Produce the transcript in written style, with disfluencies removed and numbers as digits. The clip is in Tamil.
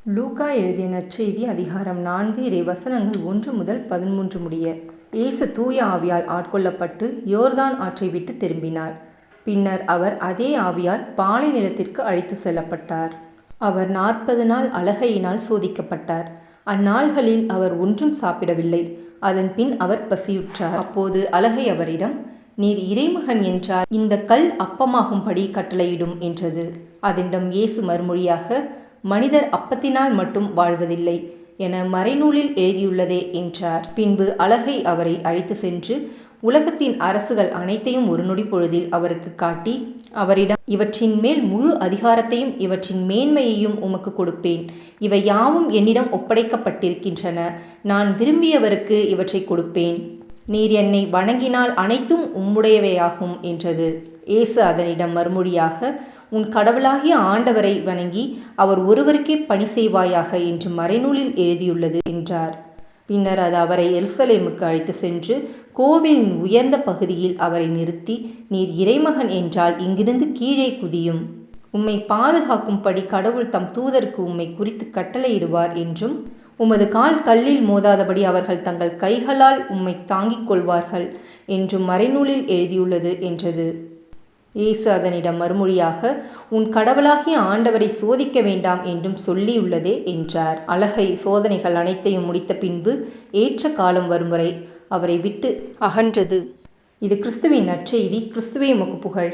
லூக்கா எழுதிய நற்செய்தி அதிகாரம் 4 இறைவசனங்கள் 1 முதல் 13 முடிய. இயேசு தூய ஆவியால் ஆட்கொள்ளப்பட்டு யோர்தான் ஆற்றை விட்டு திரும்பினார். பின்னர் அவர் அதே ஆவியால் பாலை நிலத்திற்கு அழைத்து செல்லப்பட்டார். அவர் 40 நாள் அலகையினால் சோதிக்கப்பட்டார். அந்நாள்களில் அவர் ஒன்றும் சாப்பிடவில்லை. அதன் பின் அவர் பசியுற்றார். அப்போது அலகை அவரிடம், நீர் இறைமகன் என்றால் இந்த கல் அப்பமாகும்படி கட்டளையிடும் என்றது. அதனிடம் இயேசு மறுமொழியாக, மனிதர் அப்பத்தினால் மட்டும் வாழ்வதில்லை என மறைநூலில் எழுதியுள்ளதே என்றார். பின்பு அலகை அவரை அழைத்து சென்று உலகத்தின் அரசுகள் அனைத்தையும் ஒரு நொடி பொழுதில் அவருக்கு காட்டி அவரிடம், இவற்றின் மேல் முழு அதிகாரத்தையும் இவற்றின் மேன்மையையும் உமக்கு கொடுப்பேன். இவை யாவும் என்னிடம் ஒப்படைக்கப்பட்டிருக்கின்றன. நான் விரும்பியவருக்கு இவற்றை கொடுப்பேன். நீர் என்னை வணங்கினால் அனைத்தும் உம்முடையவையாகும் என்றது. இயேசு அதனிடம் மறுமொழியாக, உன் கடவுளாகிய ஆண்டவரை வணங்கி அவர் ஒருவருக்கே பணி செய்வாயாக என்று மறைநூலில் எழுதியுள்ளது என்றார். பின்னர் அது அவரை எருசலேமுக்கு அழைத்து சென்று கோவிலின் உயர்ந்த பகுதியில் அவரை நிறுத்தி, நீர் இறைமகன் என்றால் இங்கிருந்து கீழே குதியும். உம்மை பாதுகாக்கும்படி கடவுள் தம் தூதருக்கு உம்மை குறித்து கட்டளையிடுவார் என்றும், உமது கால் கல்லில் மோதாதபடி அவர்கள் தங்கள் கைகளால் உம்மை தாங்கிக் கொள்வார்கள் என்றும் மறைநூலில் எழுதியுள்ளது என்றது. இயேசு அதனிடம் மறுமொழியாக, உன் கடவுளாகிய ஆண்டவரை சோதிக்க வேண்டாம் என்றும் சொல்லியுள்ளதே என்றார். அலகை சோதனைகள் அனைத்தையும் முடித்த பின்பு ஏற்ற காலம் வரும் வரை அவரை விட்டு அகன்றது. இது கிறிஸ்துவின் நற்செய்தி. கிறிஸ்துவே உமக்கு புகழ்.